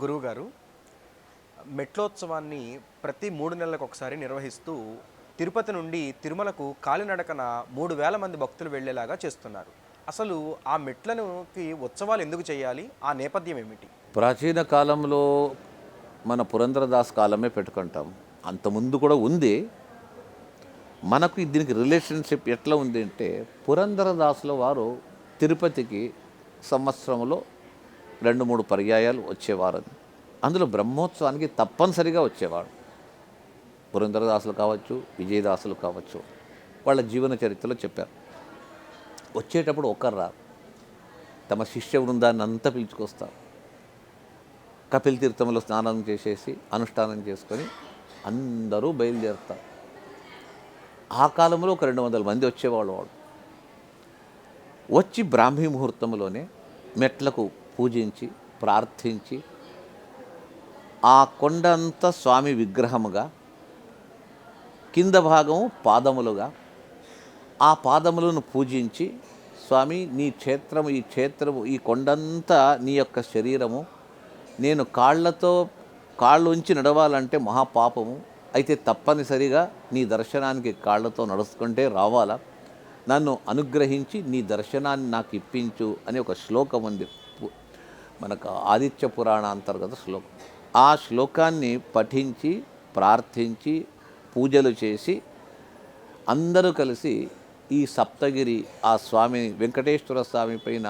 గురువుగారు, మెట్లోత్సవాన్ని ప్రతి 3 నెలలకు ఒకసారి నిర్వహిస్తూ తిరుపతి నుండి తిరుమలకు కాలినడకన 3000 మంది భక్తులు వెళ్ళేలాగా చేస్తున్నారు. అసలు ఆ మెట్లనుకి ఉత్సవాలు ఎందుకు చేయాలి? ఆ నేపథ్యం ఏమిటి? ప్రాచీన కాలంలో మన పురంధరదాస్ కాలమే పెట్టుకుంటాం. అంతకుముందు కూడా ఉంది. మనకు దీనికి రిలేషన్షిప్ ఎట్లా ఉంది అంటే, పురంధరదాసుల వారు తిరుపతికి సంవత్సరంలో 2-3 పర్యాయాలు వచ్చేవారని. అందులో బ్రహ్మోత్సవానికి తప్పనిసరిగా వచ్చేవాడు. పురంధరదాసులు కావచ్చు, విజయదాసులు కావచ్చు, వాళ్ళ జీవన చరిత్రలో చెప్పారు. వచ్చేటప్పుడు ఒక్కరు రారు, తమ శిష్య బృందాన్ని అంతా పిలుచుకొస్తారు. కపిల్ తీర్థంలో స్నానం చేసేసి అనుష్ఠానం చేసుకొని అందరూ బయలుదేరుతారు. ఆ కాలంలో ఒక 200 మంది వచ్చేవాళ్ళు. వచ్చి బ్రాహ్మీ ముహూర్తంలోనే మెట్లకు పూజించి ప్రార్థించి ఆ కొండ అంతా స్వామి విగ్రహముగా, కింద భాగం పాదములుగా, ఆ పాదములను పూజించి, స్వామి నీ క్షేత్రము, ఈ క్షేత్రము, ఈ కొండంతా నీ యొక్క శరీరము, నేను కాళ్ళు ఉంచి నడవాలంటే మహాపాపము, అయితే తప్పనిసరిగా నీ దర్శనానికి కాళ్ళతో నడుచుకుంటే రావాలా, నన్ను అనుగ్రహించి నీ దర్శనాన్ని నాకు ఇప్పించు అని ఒక శ్లోకం ఉంది. మనకు ఆదిత్య పురాణ అంతర్గత శ్లోకం. ఆ శ్లోకాన్ని పఠించి ప్రార్థించి పూజలు చేసి అందరూ కలిసి ఈ సప్తగిరి ఆ స్వామి వెంకటేశ్వర స్వామి పైన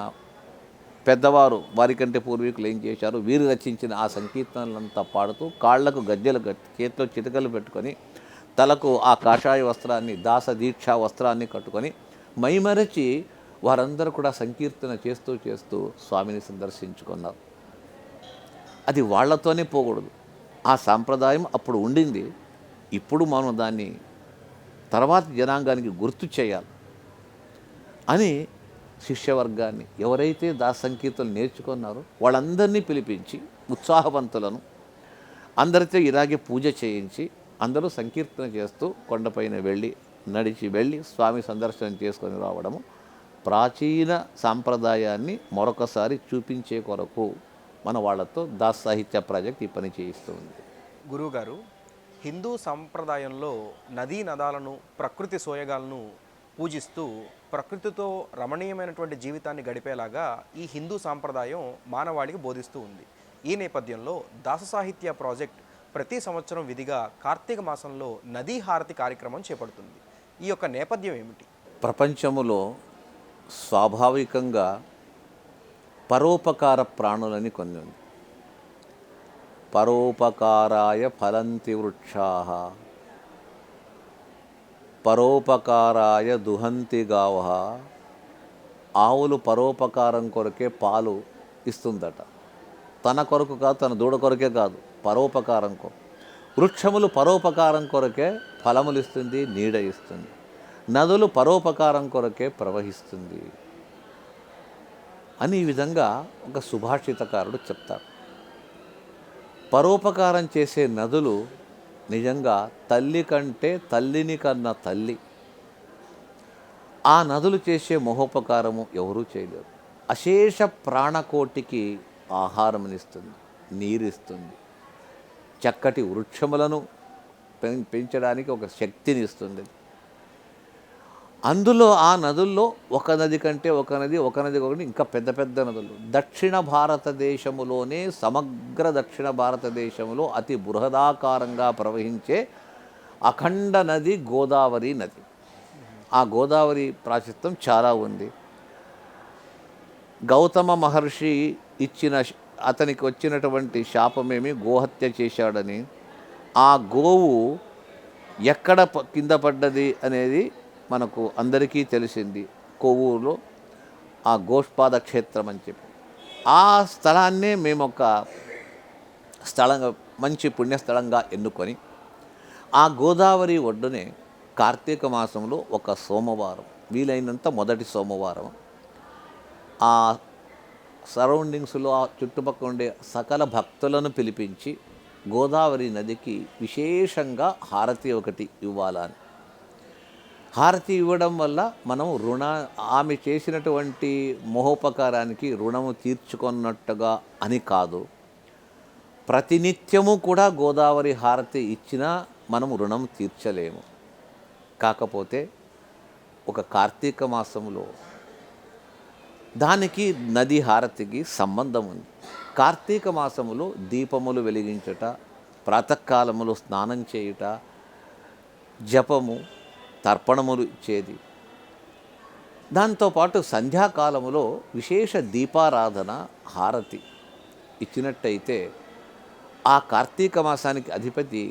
పెద్దవారు, వారికంటే పూర్వీకులు ఏం చేశారు, వీరు రచించిన ఆ సంకీర్తనలంతా పాడుతూ కాళ్లకు గజ్జెలు చేతిలో చితకలు పెట్టుకొని, తలకు ఆ కాషాయ వస్త్రాన్ని, దాస దీక్షా వస్త్రాన్ని కట్టుకొని మైమరచి వారందరూ కూడా సంకీర్తన చేస్తూ చేస్తూ స్వామిని సందర్శించుకున్నారు. అది వాళ్లతోనే పోకూడదు. ఆ సాంప్రదాయం అప్పుడు ఉండింది. ఇప్పుడు మనం దాన్ని తర్వాత జనాంగానికి గుర్తు చేయాలి అని శిష్యవర్గాన్ని, ఎవరైతే దాస సంకీర్తనలు నేర్చుకున్నారో వాళ్ళందరినీ పిలిపించి ఉత్సాహవంతులను అందరితో ఇలాగే పూజ చేయించి అందరూ సంకీర్తన చేస్తూ కొండపైన నడిచి వెళ్ళి స్వామి సందర్శనం చేసుకొని రావడము ప్రాచీన సాంప్రదాయాన్ని మరొకసారి చూపించే కొరకు మన వాళ్ళతో దాస్ సాహిత్య ప్రాజెక్ట్ ఈ పని చేయిస్తుంది. గురువుగారు, హిందూ సంప్రదాయంలో నదీ నదాలను, ప్రకృతి సోయగాలను పూజిస్తూ ప్రకృతితో రమణీయమైనటువంటి జీవితాన్ని గడిపేలాగా ఈ హిందూ సాంప్రదాయం మానవాళికి బోధిస్తూ ఉంది. ఈ నేపథ్యంలో దాస సాహిత్య ప్రాజెక్ట్ ప్రతి సంవత్సరం విధిగా కార్తీక మాసంలో నదీ హారతి కార్యక్రమం చేపడుతుంది. ఈ యొక్క నేపథ్యం ఏమిటి? ప్రపంచములో స్వాభావికంగా పరోపకార ప్రాణులని కొన్ని ఉంది. పరోపకారాయ ఫలంతి వృక్షాః, పరోపకారాయ దుహంతి గావః. ఆవులు పరోపకారం కొరకే పాలు ఇస్తుందట. తన కొరకు కాదు, తన దూడ కొరకే కాదు, పరోపకారం కొరకు. వృక్షములు పరోపకారం కొరకే ఫలములు ఇస్తుంది, నీడ ఇస్తుంది. నదులు పరోపకారం కొరకే ప్రవహిస్తుంది అని ఈ విధంగా ఒక సుభాషితకారుడు చెప్తారు. పరోపకారం చేసే నదులు నిజంగా తల్లి కంటే తల్లిని కన్న తల్లి. ఆ నదులు చేసే మహోపకారము ఎవరూ చేయలేరు. అశేష ప్రాణకోటికి ఆహారమునిస్తుంది, నీరిస్తుంది, చక్కటి వృక్షములను పెంచడానికి ఒక శక్తిని ఇస్తుంది. అందులో ఆ నదుల్లో ఒక నది కంటే ఒక నది ఒకటి ఇంకా పెద్ద పెద్ద నదులు. దక్షిణ భారతదేశములోనే, సమగ్ర దక్షిణ భారతదేశంలో అతి బృహదాకారంగా ప్రవహించే అఖండ నది గోదావరి నది. ఆ గోదావరి ప్రాశస్త్యం చాలా ఉంది. గౌతమ మహర్షి అతనికి వచ్చినటువంటి శాపమేమి, గోహత్య చేశాడని. ఆ గోవు ఎక్కడ కింద పడ్డది అనేది మనకు అందరికీ తెలిసింది. కొవ్వూరులో ఆ గోష్పాద క్షేత్రం అని చెప్పి ఆ స్థలాన్నే మేము ఒక స్థలంగా, మంచి పుణ్యస్థలంగా ఎన్నుకొని ఆ గోదావరి ఒడ్డునే కార్తీక మాసంలో ఒక సోమవారం, వీలైనంత మొదటి సోమవారం, ఆ సరౌండింగ్స్లో ఆ చుట్టుపక్కల ఉండే సకల భక్తులను పిలిపించి గోదావరి నదికి విశేషంగా హారతి ఒకటి ఇవ్వాలని. హారతి ఇవ్వడం వల్ల మనం ఆమె చేసినటువంటి మహోపకారానికి రుణము తీర్చుకున్నట్టుగా అని కాదు, ప్రతినిత్యము కూడా గోదావరి హారతి ఇచ్చినా మనము రుణం తీర్చలేము. కాకపోతే ఒక కార్తీక మాసంలో దానికి నది హారతికి సంబంధం ఉంది. కార్తీక మాసములో దీపములు వెలిగించుట, ప్రాతకాలములో స్నానం చేయుట, జపము, తర్పణములు ఇచ్చేది. దాంతోపాటు సంధ్యాకాలములో విశేష దీపారాధన, హారతి ఇచ్చినట్టయితే ఆ కార్తీక మాసానికి అధిపతి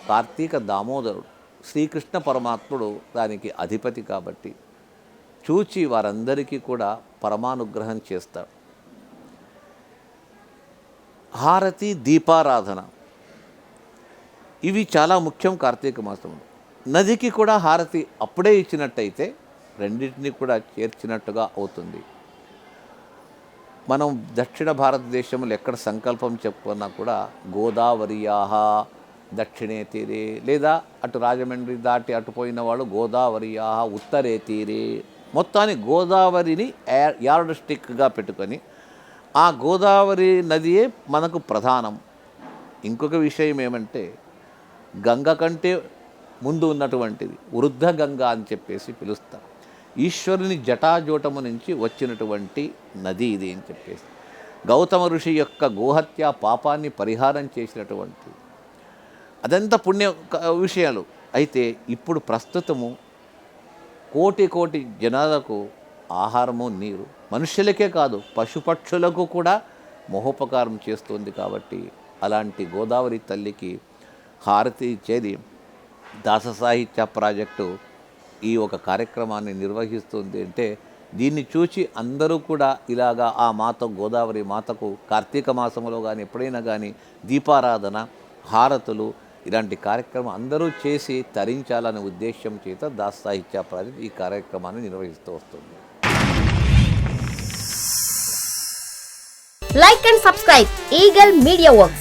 కార్తీక దామోదరుడు, శ్రీకృష్ణ పరమాత్ముడు దానికి అధిపతి కాబట్టి చూచి వారందరికీ కూడా పరమానుగ్రహం చేస్తాడు. హారతి, దీపారాధన ఇవి చాలా ముఖ్యం కార్తీక మాసంలో. నదికి కూడా హారతి అప్పుడే ఇచ్చినట్టయితే రెండింటినీ కూడా చేర్చినట్టుగా అవుతుంది. మనం దక్షిణ భారతదేశంలో ఎక్కడ సంకల్పం చెప్పుకున్నా కూడా గోదావరియాహ దక్షిణే తీరే, లేదా అటు రాజమండ్రి దాటి అటుపోయిన వాళ్ళు గోదావరియాహ ఉత్తరే తీరే, మొత్తాన్ని గోదావరిని యార్డ్ స్టిక్గా పెట్టుకొని ఆ గోదావరి నదియే మనకు ప్రధానం. ఇంకొక విషయం ఏమంటే గంగ కంటే ముందు ఉన్నటువంటిది వృద్ధ గంగ అని చెప్పేసి పిలుస్తారు. ఈశ్వరుని జటాజూటము నుంచి వచ్చినటువంటి నది ఇది అని చెప్పేసి, గౌతమ ఋషి యొక్క గోహత్య పాపాన్ని పరిహారం చేసినటువంటి అదంతా పుణ్య విషయాలు. అయితే ఇప్పుడు ప్రస్తుతము కోటి కోటి జనాలకు ఆహారము, నీరు, మనుష్యులకే కాదు పశుపక్షులకు కూడా మహోపకారం చేస్తుంది. కాబట్టి అలాంటి గోదావరి తల్లికి హారతి ఇచ్చేది దాస సాహిత్య ప్రాజెక్టు ఈ ఒక కార్యక్రమాన్ని నిర్వహిస్తుంది. అంటే దీన్ని చూచి అందరూ కూడా ఇలాగా ఆ మాత గోదావరి మాతకు కార్తీక మాసంలో కానీ ఎప్పుడైనా కానీ దీపారాధన, హారతులు ఇలాంటి కార్యక్రమం అందరూ చేసి తరించాలనే ఉద్దేశం చేత దాస సాహిత్య ప్రాజెక్ట్ ఈ కార్యక్రమాన్ని నిర్వహిస్తూ వస్తుంది. Like and subscribe Eagle Media Works.